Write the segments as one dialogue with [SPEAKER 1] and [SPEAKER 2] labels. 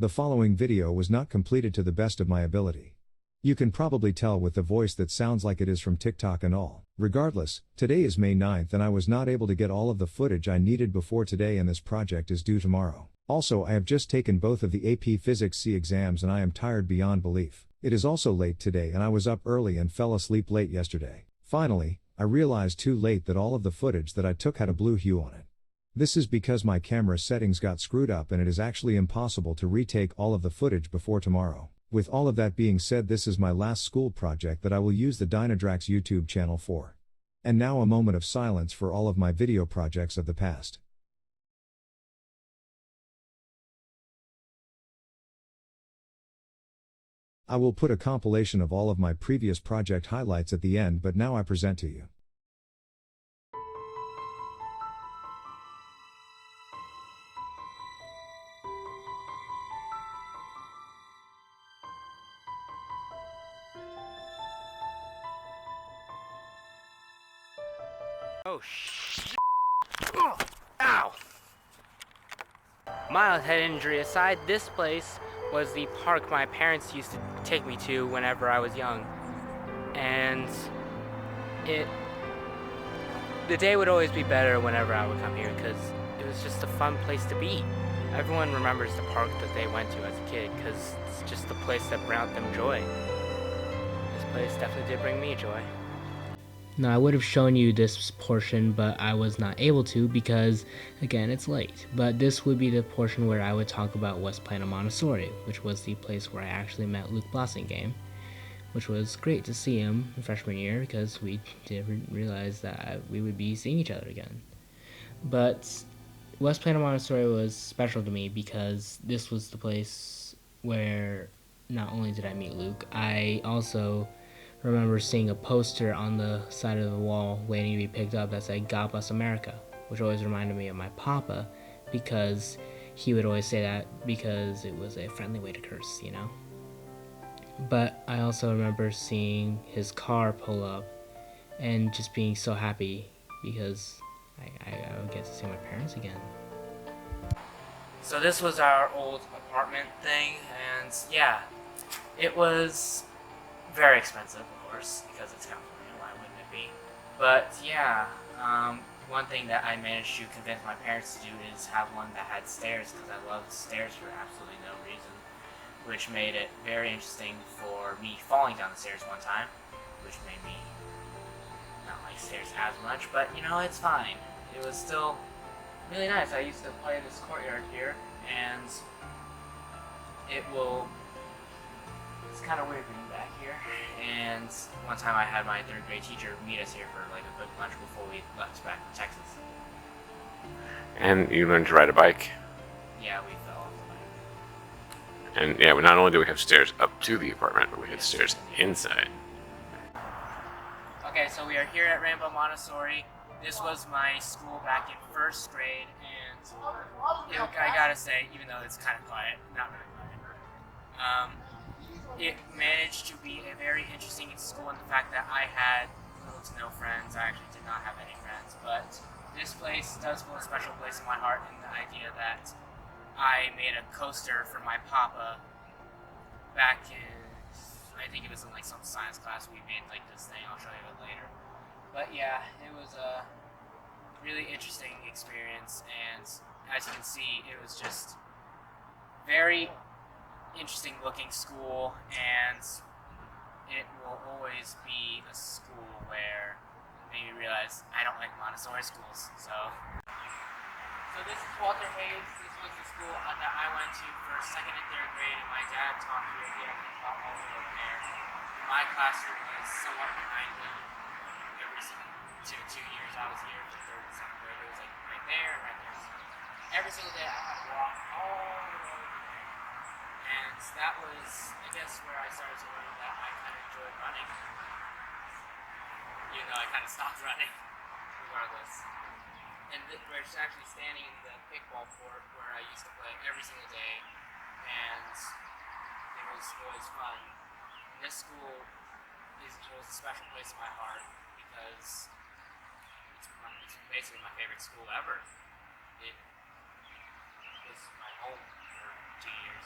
[SPEAKER 1] The following video was not completed to the best of my ability. You can probably tell with the voice that sounds like it is from TikTok and all. Regardless, today is May 9th and I was not able to get all of the footage I needed before today, and this project is due tomorrow. Also, I have just taken both of the AP Physics C exams and I am tired beyond belief. It is also late today and I was up early and fell asleep late yesterday. Finally, I realized too late that all of the footage that I took had a blue hue on it. This is because my camera settings got screwed up and it is actually impossible to retake all of the footage before tomorrow. With all of that being said, this is my last school project that I will use the Dynadrax YouTube channel for. And now a moment of silence for all of my video projects of the past. I will put a compilation of all of my previous project highlights at the end, but now I present to you.
[SPEAKER 2] Oh shit. Ow! Mild head injury aside, this place was the park my parents used to take me to whenever I was young. And the day would always be better whenever I would come here because it was just a fun place to be. Everyone remembers the park that they went to as a kid because it's just the place that brought them joy. This place definitely did bring me joy. Now, I would have shown you this portion, but I was not able to because, again, it's late. But this would be the portion where I would talk about West Plano Montessori, which was the place where I actually met Luke Blossingame, which was great to see him in freshman year because we didn't realize that we would be seeing each other again. But West Plano Montessori was special to me because this was the place where not only did I meet Luke, I also remember seeing a poster on the side of the wall waiting to be picked up that said "God Bless America," which always reminded me of my papa because he would always say that because it was a friendly way to curse, you know. But I also remember seeing his car pull up and just being so happy because I would get to see my parents again. So this was our old apartment thing, and yeah, it was very expensive, of course, because it's California, why wouldn't it be? But yeah, one thing that I managed to convince my parents to do is have one that had stairs, because I loved stairs for absolutely no reason, which made it very interesting for me falling down the stairs one time, which made me not like stairs as much, but you know, it's fine. It was still really nice. I used to play in this courtyard here, and it's kind of weird being back here. And one time I had my third grade teacher meet us here for like a quick lunch before we left back to Texas.
[SPEAKER 3] And you learned to ride a bike.
[SPEAKER 2] Yeah, we fell off the bike.
[SPEAKER 3] And yeah, not only do we have stairs up to the apartment, but we had stairs inside.
[SPEAKER 2] Okay, so we are here at Rainbow Montessori. This was my school back in first grade, and I gotta say, even though it's kind of quiet, not really quiet, it managed to be a very interesting school in the fact that I had little to no friends. I actually did not have any friends, but this place does hold a special place in my heart in the idea that I made a coaster for my papa back in, I think it was in like some science class. We made like this thing, I'll show you it later. But yeah, it was a really interesting experience, and as you can see, it was just very interesting looking school, and it will always be a school where it made me realize I don't like Montessori schools. So this is Walter Hayes. This was the school that I went to for second and third grade, and my dad taught here. He actually taught all the way over there. My classroom was somewhat behind me. Every single 2 years I was here for third and second grade, it was like right there and right there. So every single day I had to walk all the way over there. And that was, I guess, where I started to learn that I kind of enjoyed running. Even though I kind of stopped running, regardless. And we're actually standing in the kickball court where I used to play every single day. And it was always fun. And this school holds a special place in my heart because it's basically my favorite school ever. It was my home for 2 years.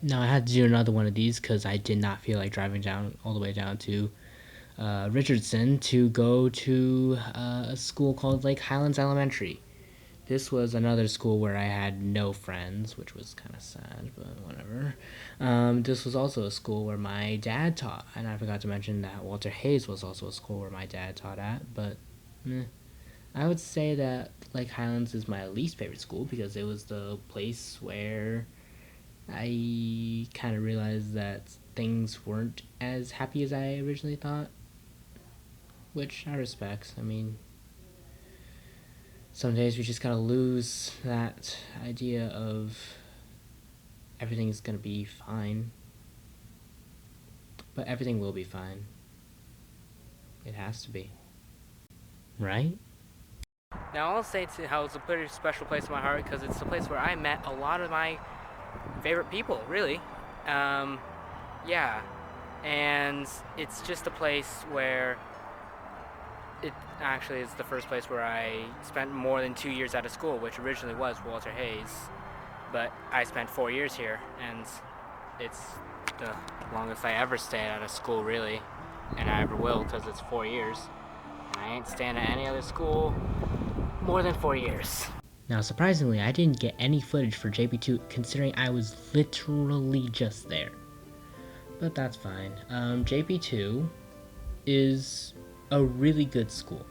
[SPEAKER 2] Now I had to do another one of these because I did not feel like driving down all the way down to Richardson to go to a school called Lake Highlands Elementary. This was another school where I had no friends, which was kind of sad, but whatever. This was also a school where my dad taught, and I forgot to mention that Walter Hayes was also a school where my dad taught at, but I would say that Lake Highlands is my least favorite school because it was the place where I kind of realized that things weren't as happy as I originally thought, which I respect. I mean, some days we just gotta lose that idea of everything's gonna be fine. But everything will be fine. It has to be. Right? Now I'll say how it's a pretty special place in my heart because it's the place where I met a lot of my favorite people, really. Yeah. And it's just a place where it actually is the first place where I spent more than 2 years out of school, which originally was Walter Hayes. But I spent 4 years here, and it's the longest I ever stayed out of school, really. And I ever will, because it's 4 years. And I ain't staying at any other school more than 4 years. Now, surprisingly, I didn't get any footage for JP2 considering I was literally just there. But that's fine. JP2 is a really good school.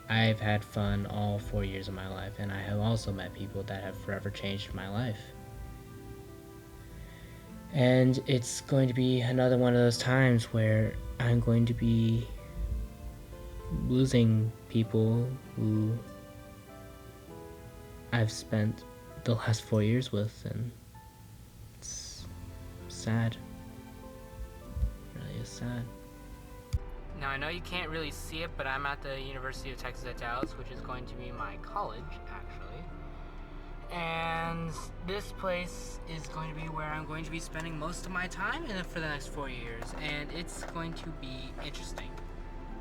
[SPEAKER 2] I've had fun all 4 years of my life, and I have also met people that have forever changed my life. And it's going to be another one of those times where I'm going to be losing people who I've spent the last 4 years with, and it's sad. It really is sad. Now I know you can't really see it, but I'm at the University of Texas at Dallas, which is going to be my college, actually. And this place is going to be where I'm going to be spending most of my time for the next 4 years, and it's going to be interesting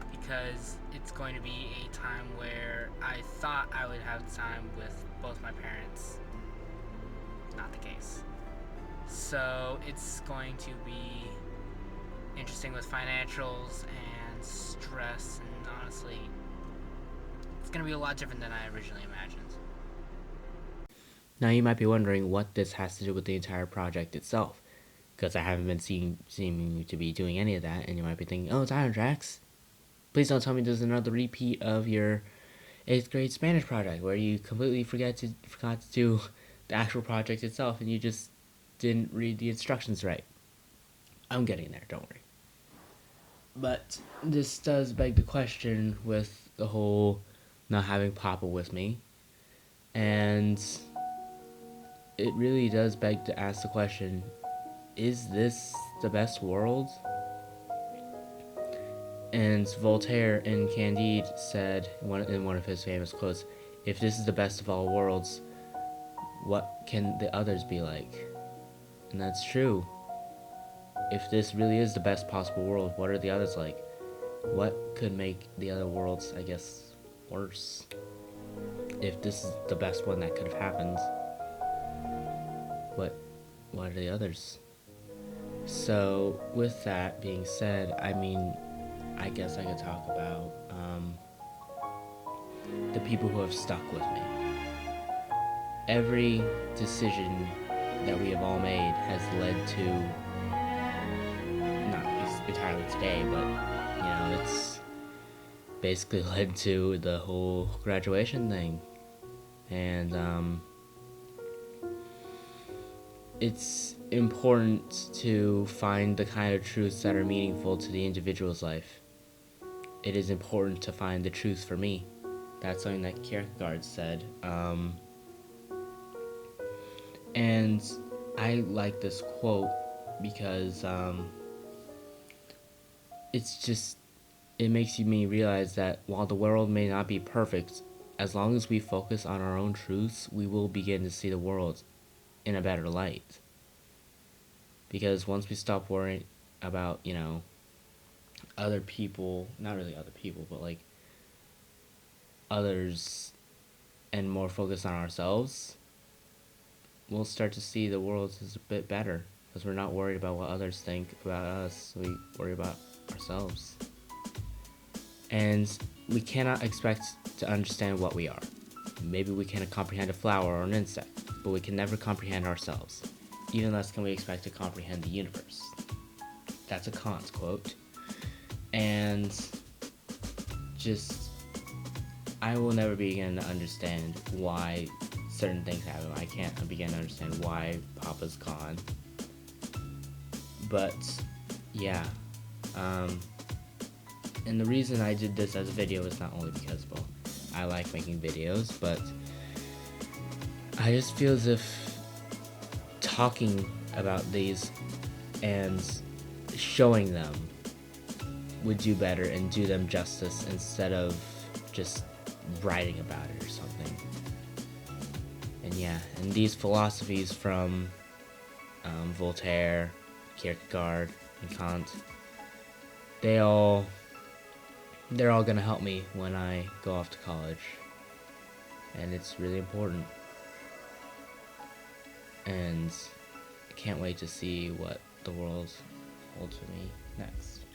[SPEAKER 2] because it's going to be a time where I thought I would have time with both my parents. Not the case. So it's going to be interesting with financials and stress, and honestly, it's going to be a lot different than I originally imagined. Now you might be wondering what this has to do with the entire project itself, because I haven't been seeming to be doing any of that, and you might be thinking, oh, it's Iron Tracks. Please don't tell me there's another repeat of your 8th grade Spanish project where you completely forgot to do the actual project itself and you just didn't read the instructions right. I'm getting there, don't worry. But this does beg the question with the whole not having Papa with me, and it really does beg to ask the question, is this the best world? And Voltaire in Candide said in one of his famous quotes, if this is the best of all worlds, what can the others be like? And that's true. If this really is the best possible world, what are the others like? What could make the other worlds, I guess, worse? If this is the best one that could have happened, what are the others? So, with that being said, I mean, I guess I could talk about the people who have stuck with me. Every decision that we have all made has led to, not entirely today, but it's basically led to the whole graduation thing. And it's important to find the kind of truths that are meaningful to the individual's life. It is important to find the truth for me. That's something that Kierkegaard said. And I like this quote because it makes me realize that while the world may not be perfect, as long as we focus on our own truths, we will begin to see the world in a better light. Because once we stop worrying about, other people, not really other people, but like others, and more focus on ourselves, we'll start to see the world as a bit better.
[SPEAKER 4] because we're not worried about what others think about us. We worry about ourselves. And we cannot expect to understand what we are. Maybe we can comprehend a flower or an insect, but we can never comprehend ourselves. Even less can we expect to comprehend the universe. That's a Kant quote. And just, I will never begin to understand why certain things happen. I can't begin to understand why Papa's gone. But, yeah. And the reason I did this as a video is not only because, well, I like making videos, but I just feel as if talking about these and showing them would do better and do them justice instead of just writing about it or something. And yeah, and these philosophies from Voltaire, Kierkegaard, and Kant, they're all gonna help me when I go off to college, and it's really important. And I can't wait to see what the world holds for me next.